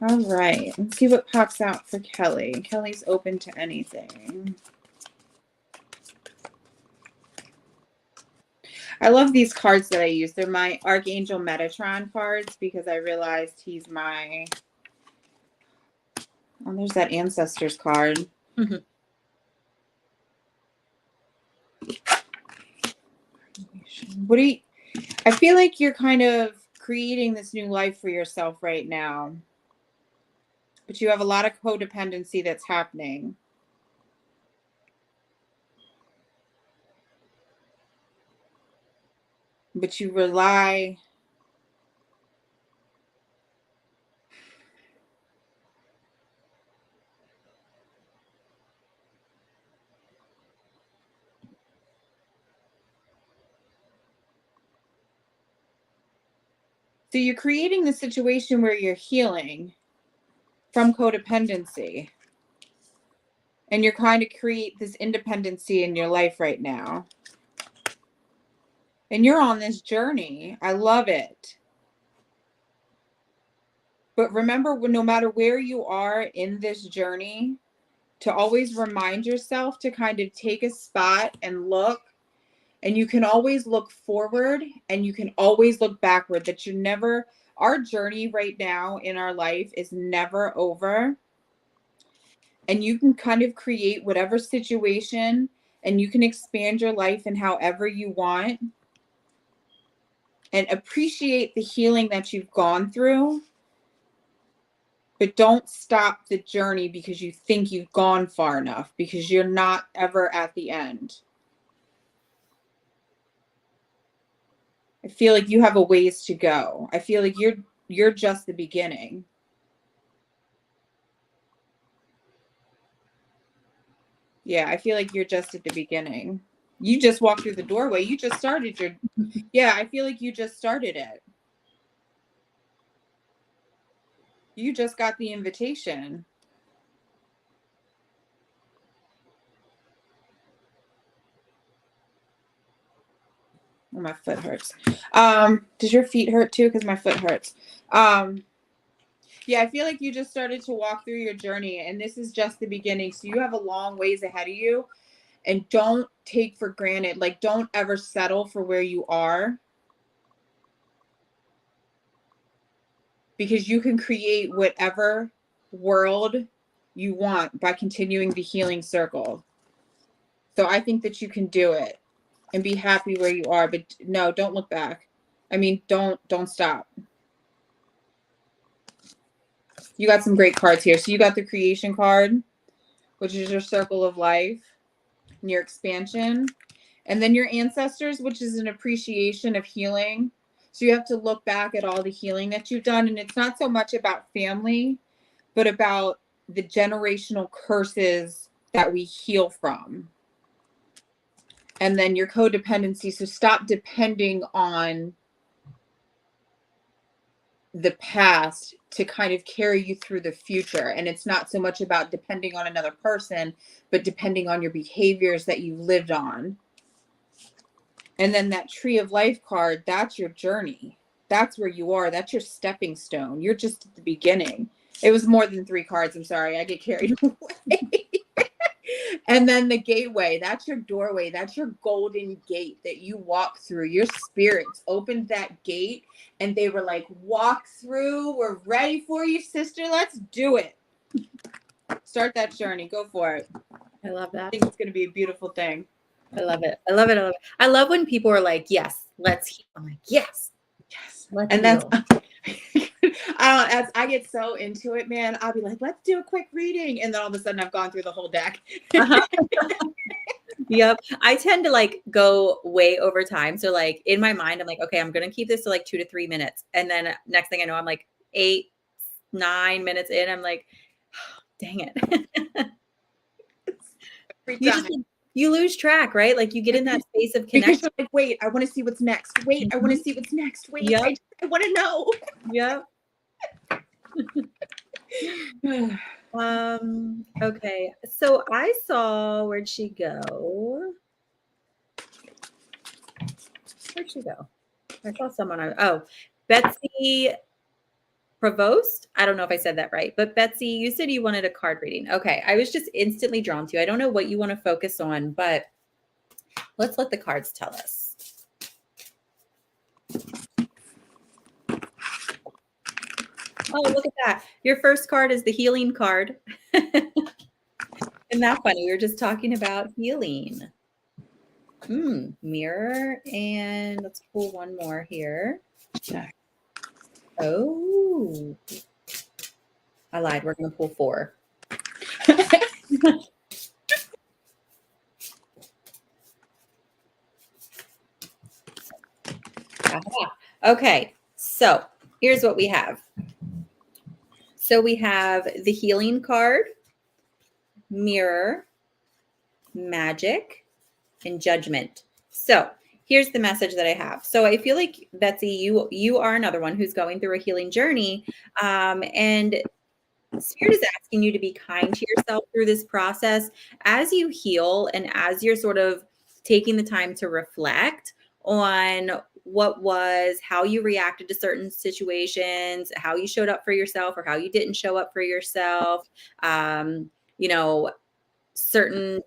All right, let's see what pops out for Kelly. Kelly's open to anything. I love these cards that I use. They're my Archangel Metatron cards because I realized he's my... Oh, there's that Ancestors card. Mm-hmm. I feel like you're kind of creating this new life for yourself right now, but you have a lot of codependency that's happening. But you rely... So you're creating the situation where you're healing from codependency. And you're trying to create this independency in your life right now. And you're on this journey. I love it. But remember, no matter where you are in this journey, to always remind yourself to kind of take a spot and look. And you can always look forward and you can always look backward. That you're never... Our journey right now in our life is never over. And you can kind of create whatever situation and you can expand your life in however you want. And appreciate the healing that you've gone through. But don't stop the journey because you think you've gone far enough, because you're not ever at the end. I feel like you have a ways to go. I feel like you're just the beginning. Yeah, I feel like you're just at the beginning. You just walked through the doorway. You just started your... Yeah, I feel like you just started it. You just got the invitation. Oh, my foot hurts. Does your feet hurt too? Because my foot hurts. Yeah, I feel like you just started to walk through your journey, and this is just the beginning. So you have a long ways ahead of you, and don't take for granted. Like, don't ever settle for where you are, because you can create whatever world you want by continuing the healing circle. So I think that you can do it and be happy where you are, but no, don't look back. I mean, don't stop. You got some great cards here. So you got the creation card, which is your circle of life and your expansion. And then your ancestors, which is an appreciation of healing. So you have to look back at all the healing that you've done. And it's not so much about family, but about the generational curses that we heal from. And then your codependency. So stop depending on the past to kind of carry you through the future. And it's not so much about depending on another person, but depending on your behaviors that you lived on. And then that tree of life card, that's your journey. That's where you are. That's your stepping stone. You're just at the beginning. It was more than 3 cards. I'm sorry. I get carried away. And then the gateway, that's your doorway. That's your golden gate that you walk through. Your spirits opened that gate and they were like, walk through. We're ready for you, sister. Let's do it. Start that journey. Go for it. I love that. I think it's going to be a beautiful thing. I love it. I love it. I love it. I love when people are like, yes, let's heal. I'm like, yes. Yes. Let's And heal. as I get so into it, man, I'll be like, let's do a quick reading. And then all of a sudden I've gone through the whole deck. Uh-huh. Yep. I tend to like go way over time. So like in my mind, I'm like, okay, I'm going to keep this to like 2 to 3 minutes. And then next thing I know, I'm like 8, 9 minutes in. I'm like, oh, dang it. You lose track, right? Like you get in that space of connection. Because you're like, wait, I want to see what's next. Wait, I want to see what's next. Wait, Yep. I want to know. Yep. Okay. So I saw, where'd she go? Where'd she go? I saw someone. Betsy Provost. I don't know if I said that right, but Betsy, you said you wanted a card reading. Okay. I was just instantly drawn to you. I don't know what you want to focus on, but let's let the cards tell us. Oh, look at that. Your first card is the healing card. Isn't that funny? We were just talking about healing. Mirror. And let's pull one more here. Oh, I lied. We're going to pull 4. Okay. So here's what we have. So we have the healing card, mirror, magic, and judgment. So here's the message that I have. So I feel like, Betsy, you are another one who's going through a healing journey. And Spirit is asking you to be kind to yourself through this process as you heal and as you're sort of taking the time to reflect on what was, how you reacted to certain situations, how you showed up for yourself or how you didn't show up for yourself. Certain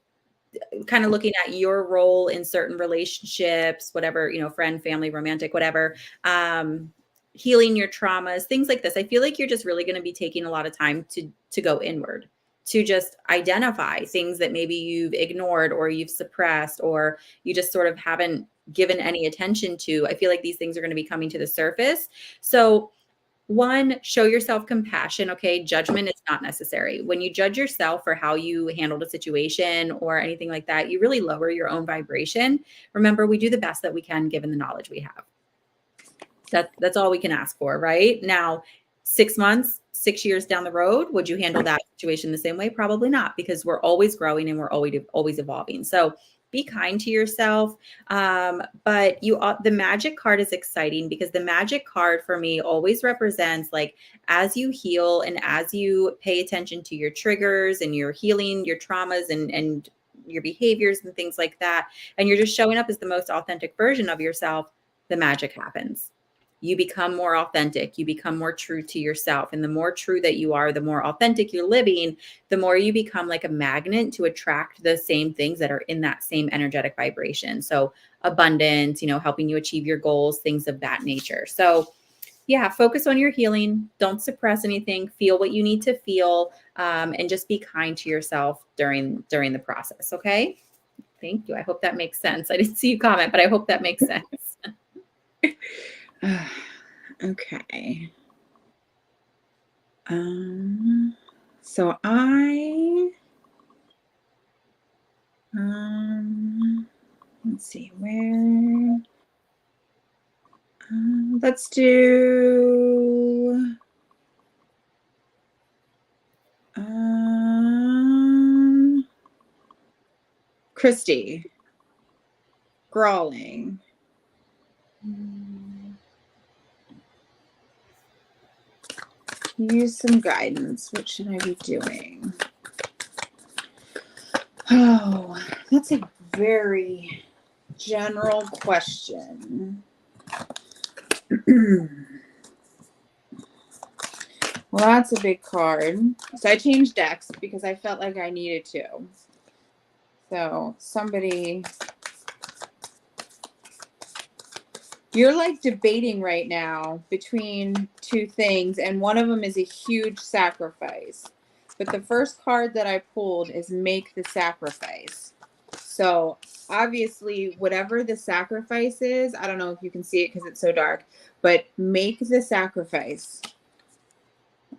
kind of looking at your role in certain relationships, whatever, friend, family, romantic, whatever, healing your traumas, things like this. I feel like you're just really going to be taking a lot of time to go inward, to just identify things that maybe you've ignored or you've suppressed or you just sort of haven't given any attention to. I feel like these things are going to be coming to the surface. So 1, show yourself compassion. Okay. Judgment is not necessary. When you judge yourself for how you handled a situation or anything like that, you really lower your own vibration. Remember, we do the best that we can given the knowledge we have. That's all we can ask for, right? Now, 6 months, 6 years down the road, would you handle that situation the same way? Probably not, because we're always growing and we're always evolving. So be kind to yourself. But the magic card is exciting because the magic card for me always represents, like, as you heal and as you pay attention to your triggers and you're healing your traumas and your behaviors and things like that, and you're just showing up as the most authentic version of yourself, the magic happens. You become more authentic. You become more true to yourself. And the more true that you are, the more authentic you're living, the more you become like a magnet to attract the same things that are in that same energetic vibration. So abundance, helping you achieve your goals, things of that nature. So yeah, focus on your healing. Don't suppress anything. Feel what you need to feel, and just be kind to yourself during the process. Okay. Thank you. I hope that makes sense. I didn't see you comment, but I hope that makes sense. Okay. So let's see where, let's do, Christy, Grawling. Use some guidance. What should I be doing? Oh, that's a very general question. Well, that's a big card. So I changed decks because I felt like I needed to. So somebody, you're like debating right now between two things, and one of them is a huge sacrifice. But the first card that I pulled is make the sacrifice. So obviously, whatever the sacrifice is, I don't know if you can see it because it's so dark, but make the sacrifice.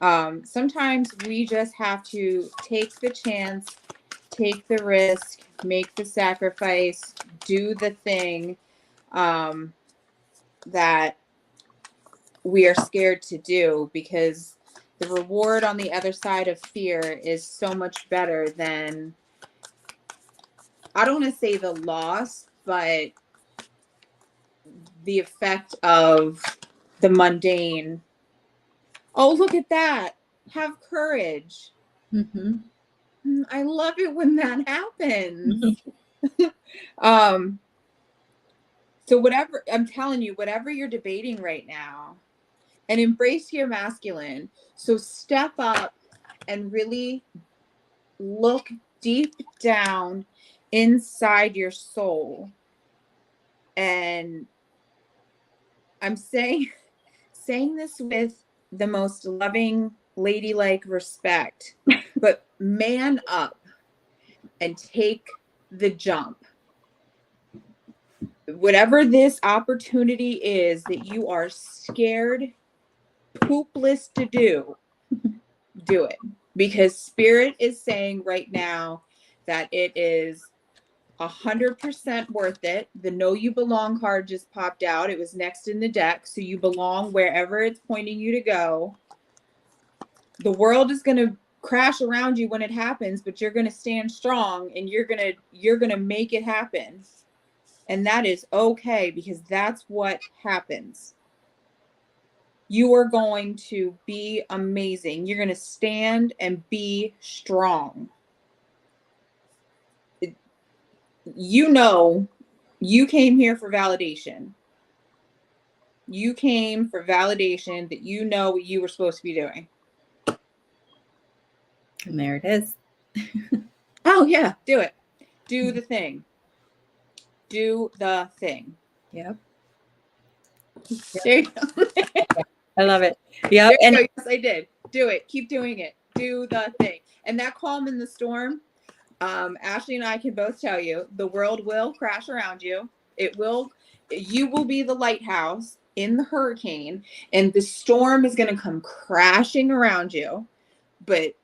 Sometimes we just have to take the chance, take the risk, make the sacrifice, do the thing that we are scared to do, because the reward on the other side of fear is so much better than, I don't want to say the loss, but the effect of the mundane. Oh, look at that. Have courage. Mm-hmm. I love it when that happens. So whatever, I'm telling you, whatever you're debating right now, and embrace your masculine. So step up and really look deep down inside your soul. And I'm saying this with the most loving, ladylike respect, but man up and take the jump. Whatever this opportunity is that you are scared poopless to do, do it. Because Spirit is saying right now that it is 100% worth it. The Know You Belong card just popped out. It was next in the deck. So you belong wherever it's pointing you to go. The world is going to crash around you when it happens, but you're going to stand strong and you're going to make it happen. And that is okay, because that's what happens. You are going to be amazing. You're going to stand and be strong. You know, you came here for validation. You came for validation that you know what you were supposed to be doing. And there it is. Oh, yeah. Do it. Do the thing. Do the thing. Yep. There you go. I love it. Yep. And And yes, I did. Do it. Keep doing it. Do the thing. And that calm in the storm, Ashley and I can both tell you, the world will crash around you. You will be the lighthouse in the hurricane, and the storm is going to come crashing around you. But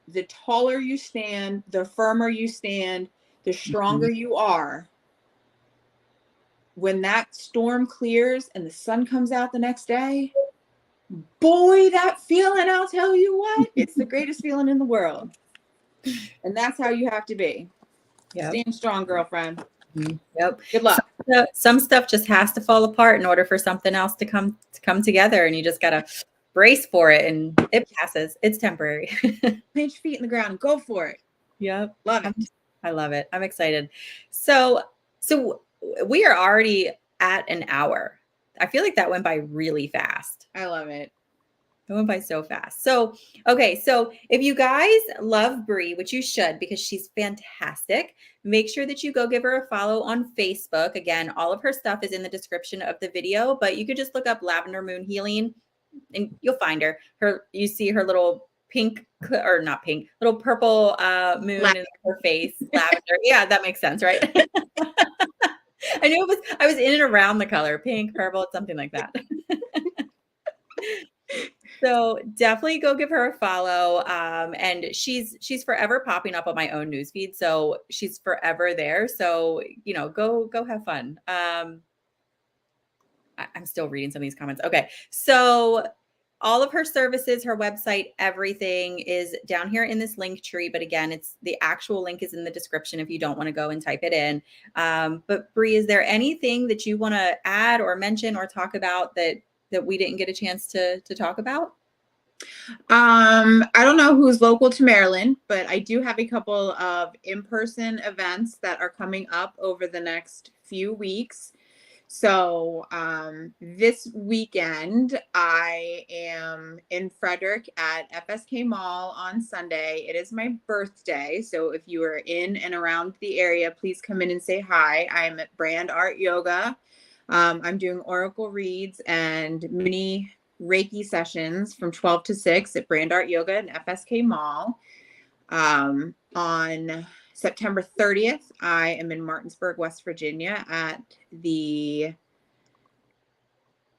the taller you stand, the firmer you stand, the stronger you are. When that storm clears and the sun comes out the next day, boy, that feeling, I'll tell you what, it's the greatest feeling in the world. And that's how you have to be. Yep. Stand strong, girlfriend. Yep. Good luck. Some stuff just has to fall apart in order for something else to come together, and you just gotta brace for it, and it passes. It's temporary. Plant your feet in the ground and go for it. Yep. Love it. I love it. I'm excited. So we are already at an hour. I feel like that went by really fast. I love it. It went by so fast. So, okay. So if you guys love Brie, which you should, because she's fantastic, make sure that you go give her a follow on Facebook. Again, all of her stuff is in the description of the video, but you could just look up Lavender Moon Healing and you'll find her. You see her little pink, or not pink, little purple moon in her face. Lavender. Yeah, that makes sense, right? I knew I was in and around the color, pink, purple, something like that. So definitely go give her a follow. And she's forever popping up on my own newsfeed. So she's forever there. So, go have fun. I'm still reading some of these comments. Okay. So all of her services, her website, everything is down here in this link tree. But again, it's the actual link is in the description if you don't want to go and type it in. But Brie, is there anything that you want to add or mention or talk about that we didn't get a chance to talk about? I don't know who's local to Maryland, but I do have a couple of in-person events that are coming up over the next few weeks. So this weekend, I am in Frederick at FSK Mall on Sunday. It is my birthday. So if you are in and around the area, please come in and say hi. I am at Brand Art Yoga. I'm doing oracle reads and mini Reiki sessions from 12 to 6 at Brand Art Yoga and FSK Mall. On September 30th, I am in Martinsburg, West Virginia at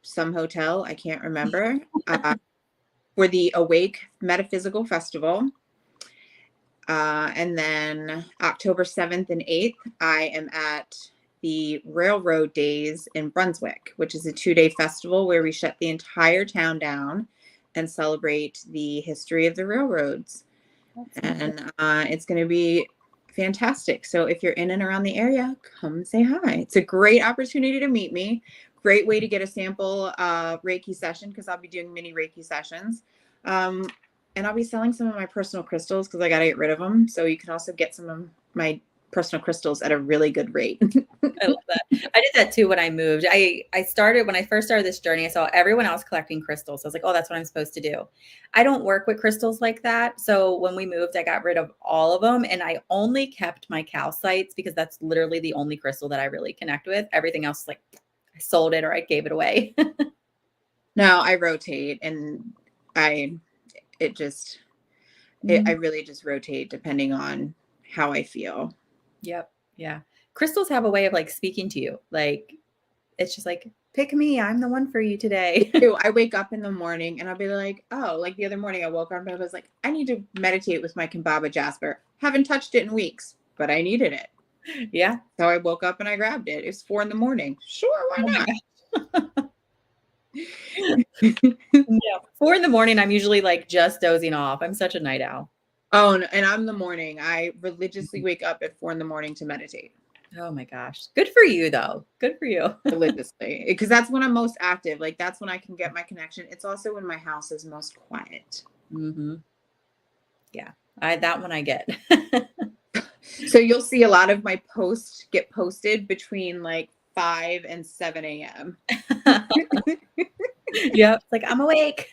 some hotel, I can't remember, for the Awake Metaphysical Festival. And then October 7th and 8th, I am at the Railroad Days in Brunswick, which is a 2-day festival where we shut the entire town down and celebrate the history of the railroads. And it's going to be fantastic. So if you're in and around the area, come say hi. It's a great opportunity to meet me. Great way to get a sample Reiki session because I'll be doing mini Reiki sessions. And I'll be selling some of my personal crystals because I got to get rid of them. So you can also get some of my personal crystals at a really good rate. I love that. I did that too when I moved. When I first started this journey, I saw everyone else collecting crystals. I was like, oh, that's what I'm supposed to do. I don't work with crystals like that. So when we moved, I got rid of all of them and I only kept my calcites because that's literally the only crystal that I really connect with. Everything else, like I sold it or I gave it away. No, I rotate and I really just rotate depending on how I feel. Yep. Yeah. Crystals have a way of like speaking to you. Like, it's just like, pick me. I'm the one for you today. I wake up in the morning and I'll be like, oh, like the other morning I woke up and I was like, I need to meditate with my Kimbaba Jasper. Haven't touched it in weeks, but I needed it. Yeah. So I woke up and I grabbed it. It's 4 a.m. Sure, why not? Yeah. 4 a.m, I'm usually like just dozing off. I'm such a night owl. Oh, and I'm the morning. I religiously wake up at 4 a.m. to meditate. Oh my gosh. Good for you though. Good for you. Religiously. Because that's when I'm most active. Like that's when I can get my connection. It's also when my house is most quiet. Mm-hmm. Yeah. That one I get. So you'll see a lot of my posts get posted between like 5 and 7 a.m. Yep. It's like I'm awake.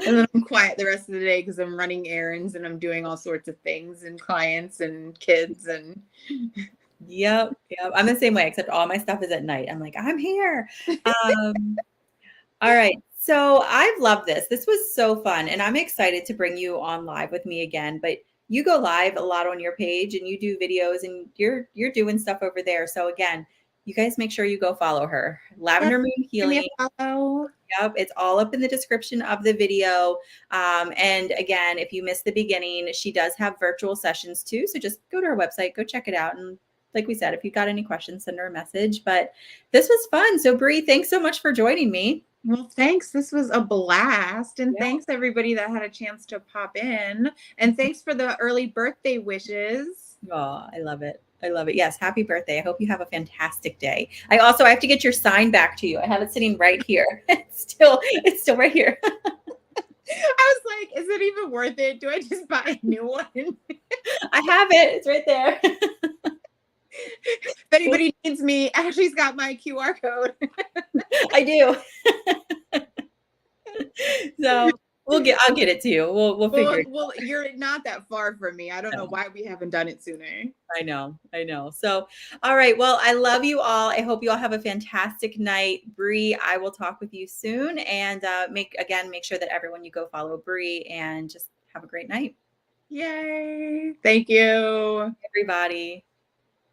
And then I'm quiet the rest of the day because I'm running errands and I'm doing all sorts of things and clients and kids and Yep. I'm the same way, except all my stuff is at night. I'm like, I'm here. All right. So I've loved this. This was so fun. And I'm excited to bring you on live with me again. But you go live a lot on your page and you do videos and you're doing stuff over there. So again, you guys make sure you go follow her. Lavender Moon Healing. Yep, it's all up in the description of the video. And again, if you missed the beginning, she does have virtual sessions too. So just go to her website, go check it out. And like we said, if you've got any questions, send her a message. But this was fun. So Brie, thanks so much for joining me. Well, thanks. This was a blast. And thanks everybody that had a chance to pop in. And thanks for the early birthday wishes. Oh, I love it. I love it. Yes. Happy birthday. I hope you have a fantastic day. I have to get your sign back to you. I have it sitting right here. It's still right here. I was like, is it even worth it? Do I just buy a new one? I have it. It's right there. If anybody needs me, Ashley's got my QR code. I do. So I'll get it to you. We'll figure it out. Well, you're not that far from me. I don't know why we haven't done it sooner. I know. So, all right. Well, I love you all. I hope you all have a fantastic night. Brie, I will talk with you soon. And make sure that everyone you go follow Brie and just have a great night. Yay. Thank you. Everybody.